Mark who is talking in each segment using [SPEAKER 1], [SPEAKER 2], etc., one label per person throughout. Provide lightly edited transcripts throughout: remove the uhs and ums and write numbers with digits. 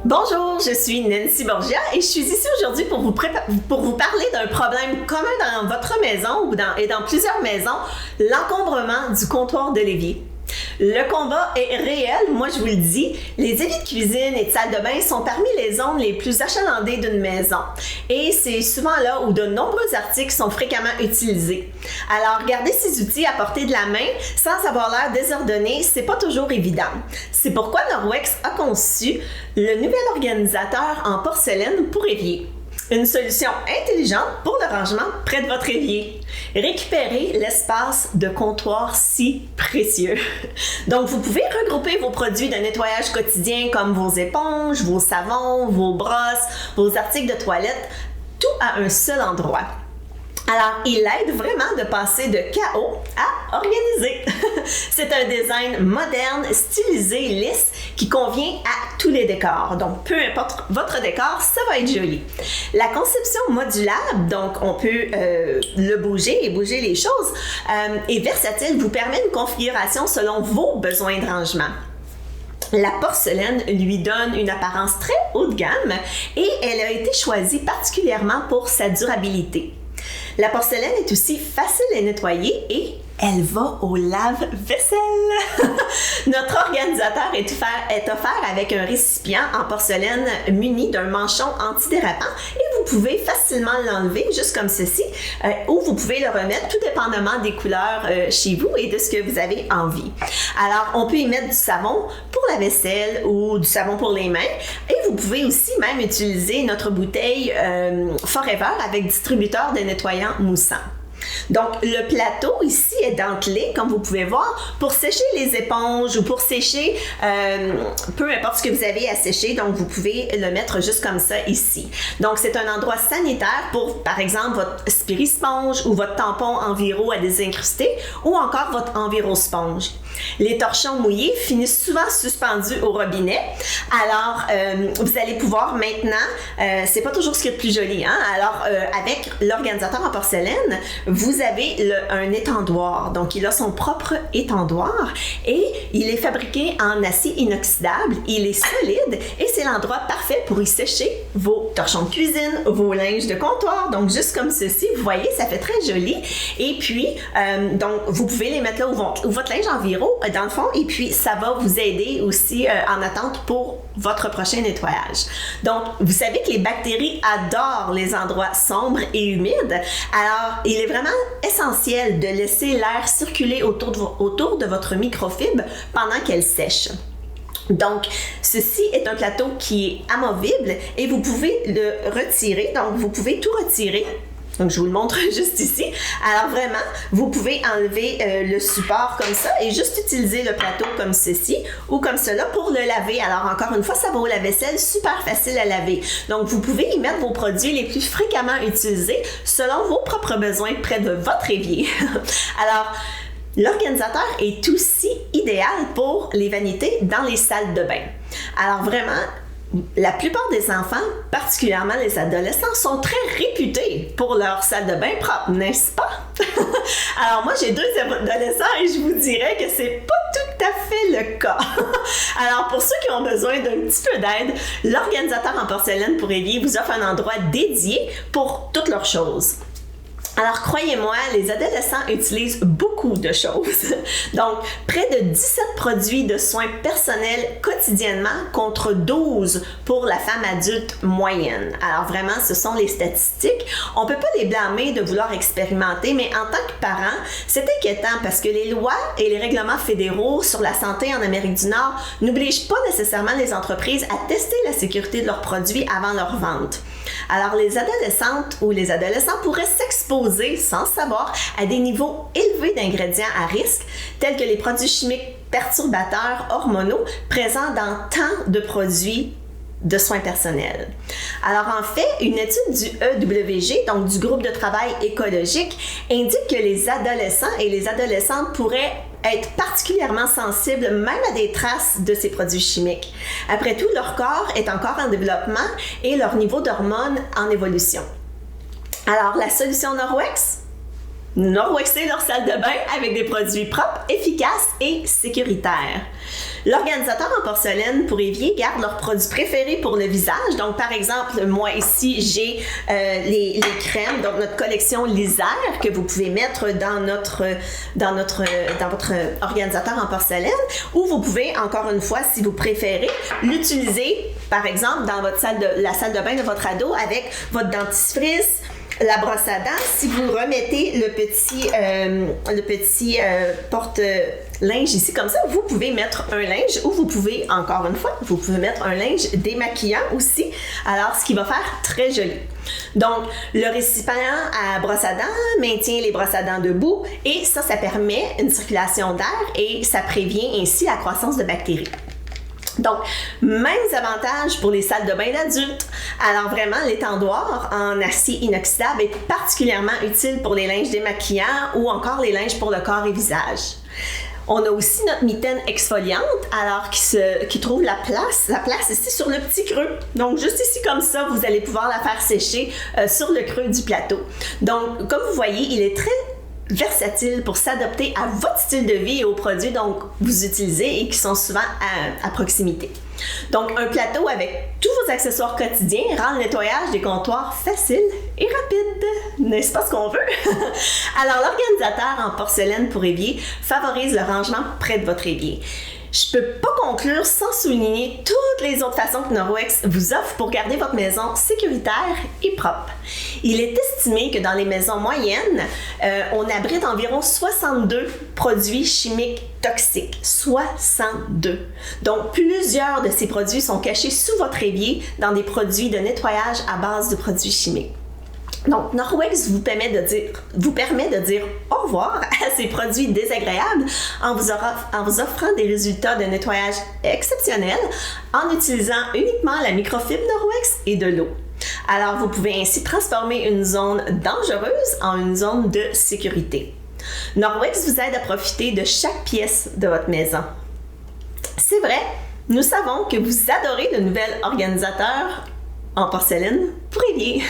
[SPEAKER 1] Bonjour, je suis Nancy Borgia et je suis ici aujourd'hui pour vous parler d'un problème commun dans votre maison et dans plusieurs maisons, l'encombrement du comptoir de l'évier. Le combat est réel, moi je vous le dis. Les éviers de cuisine et de salle de bain sont parmi les zones les plus achalandées d'une maison. Et c'est souvent là où de nombreux articles sont fréquemment utilisés. Alors, garder ces outils à portée de la main sans avoir l'air désordonné, c'est pas toujours évident. C'est pourquoi Norwex a conçu le nouvel organisateur en porcelaine pour évier. Une solution intelligente pour le rangement près de votre évier. Récupérez l'espace de comptoir si précieux. Donc, vous pouvez regrouper vos produits de nettoyage quotidien comme vos éponges, vos savons, vos brosses, vos articles de toilette, tout à un seul endroit. Alors, il aide vraiment de passer de chaos à organiser. C'est un design moderne, stylisé, lisse, qui convient à tous les décors. Donc, peu importe votre décor, ça va être joli. La conception modulable, donc on peut le bouger et bouger les choses, est versatile, vous permet une configuration selon vos besoins de rangement. La porcelaine lui donne une apparence très haut de gamme et elle a été choisie particulièrement pour sa durabilité. La porcelaine est aussi facile à nettoyer et elle va au lave-vaisselle. Notre organisateur est offert avec un récipient en porcelaine muni d'un manchon antidérapant et vous pouvez facilement l'enlever juste comme ceci ou vous pouvez le remettre tout dépendamment des couleurs chez vous et de ce que vous avez envie. Alors, on peut y mettre du savon pour la vaisselle ou du savon pour les mains et vous pouvez aussi même utiliser notre bouteille Forever avec distributeur de nettoyant moussant. Donc, le plateau ici est dentelé, comme vous pouvez voir, pour sécher les éponges ou pour sécher peu importe ce que vous avez à sécher. Donc, vous pouvez le mettre juste comme ça ici. Donc, c'est un endroit sanitaire pour, par exemple, votre Spirisponge ou votre tampon Enviro à désincruster ou encore votre Envirosponge. Les torchons mouillés finissent souvent suspendus au robinet. Alors, vous allez pouvoir maintenant, c'est pas toujours ce qui est le plus joli, hein? Alors, avec l'organisateur en porcelaine, vous avez un étendoir. Donc, il a son propre étendoir et il est fabriqué en acier inoxydable. Il est solide et c'est l'endroit parfait pour y sécher vos torchons de cuisine, vos linges de comptoir. Donc, juste comme ceci, vous voyez, ça fait très joli. Et puis, donc, vous pouvez les mettre là où votre linge Enviro, dans le fond, et puis ça va vous aider aussi en attente pour votre prochain nettoyage. Donc, vous savez que les bactéries adorent les endroits sombres et humides. Alors, il est vraiment essentiel de laisser l'air circuler autour de votre microfibre pendant qu'elle sèche. Donc, ceci est un plateau qui est amovible et vous pouvez le retirer. Donc, vous pouvez tout retirer. Donc, je vous le montre juste ici. Alors, vraiment, vous pouvez enlever le support comme ça et juste utiliser le plateau comme ceci ou comme cela pour le laver. Alors, encore une fois, ça va au lave-vaisselle, super facile à laver. Donc, vous pouvez y mettre vos produits les plus fréquemment utilisés selon vos propres besoins près de votre évier. Alors, l'organisateur est aussi idéal pour les vanités dans les salles de bain. Alors, vraiment, la plupart des enfants, particulièrement les adolescents, sont très réputés pour leur salle de bain propre, n'est-ce pas? Alors moi, j'ai 2 adolescents et je vous dirais que c'est pas tout à fait le cas. Alors pour ceux qui ont besoin d'un petit peu d'aide, l'organisateur en porcelaine pour évier vous offre un endroit dédié pour toutes leurs choses. Alors, croyez-moi, les adolescents utilisent beaucoup de choses. Donc, près de 17 produits de soins personnels quotidiennement contre 12 pour la femme adulte moyenne. Alors, vraiment, ce sont les statistiques. On ne peut pas les blâmer de vouloir expérimenter, mais en tant que parent, c'est inquiétant parce que les lois et les règlements fédéraux sur la santé en Amérique du Nord n'obligent pas nécessairement les entreprises à tester la sécurité de leurs produits avant leur vente. Alors, les adolescentes ou les adolescents pourraient s'exposer sans savoir à des niveaux élevés d'ingrédients à risque, tels que les produits chimiques perturbateurs hormonaux présents dans tant de produits de soins personnels. Alors en fait, une étude du EWG, donc du groupe de travail écologique, indique que les adolescents et les adolescentes pourraient être particulièrement sensibles même à des traces de ces produits chimiques. Après tout, leur corps est encore en développement et leur niveau d'hormones en évolution. Alors, la solution Norwex? Norwexer leur salle de bain avec des produits propres, efficaces et sécuritaires. L'organisateur en porcelaine pour évier garde leurs produits préférés pour le visage. Donc, par exemple, moi ici, j'ai les crèmes, donc notre collection Lysère que vous pouvez mettre dans votre organisateur en porcelaine, ou vous pouvez, encore une fois, si vous préférez, l'utiliser, par exemple, dans la salle de bain de votre ado avec votre dentifrice, la brosse à dents. Si vous remettez le petit porte-linge ici comme ça, vous pouvez mettre un linge, ou vous pouvez, encore une fois, vous pouvez mettre un linge démaquillant aussi, alors ce qui va faire très joli. Donc, le récipient à brosse à dents maintient les brosses à dents debout, et ça permet une circulation d'air et ça prévient ainsi la croissance de bactéries. Donc, mêmes avantages pour les salles de bain d'adultes. Alors vraiment, l'étendoir en acier inoxydable est particulièrement utile pour les linges démaquillants ou encore les linges pour le corps et visage. On a aussi notre mitaine exfoliante, alors qui trouve la place ici sur le petit creux. Donc, juste ici comme ça, vous allez pouvoir la faire sécher sur le creux du plateau. Donc, comme vous voyez, il est très versatile pour s'adapter à votre style de vie et aux produits donc vous utilisez et qui sont souvent à proximité. Donc, un plateau avec tous vos accessoires quotidiens rend le nettoyage des comptoirs facile et rapide. N'est-ce pas ce qu'on veut? Alors, l'organisateur en porcelaine pour évier favorise le rangement près de votre évier. Je peux pas conclure sans souligner toutes les autres façons que Norwex vous offre pour garder votre maison sécuritaire et propre. Il est estimé que dans les maisons moyennes, on abrite environ 62 produits chimiques toxiques. 62. Donc, plusieurs de ces produits sont cachés sous votre évier dans des produits de nettoyage à base de produits chimiques. Donc, Norwex vous permet de dire au revoir à ces produits désagréables en vous offrant des résultats de nettoyage exceptionnels en utilisant uniquement la microfibre Norwex et de l'eau. Alors, vous pouvez ainsi transformer une zone dangereuse en une zone de sécurité. Norwex vous aide à profiter de chaque pièce de votre maison. C'est vrai, nous savons que vous adorez le nouvel organisateur en porcelaine pour évier.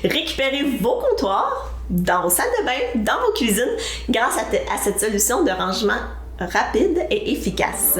[SPEAKER 1] Récupérez vos comptoirs dans vos salles de bain, dans vos cuisines, grâce à cette solution de rangement rapide et efficace.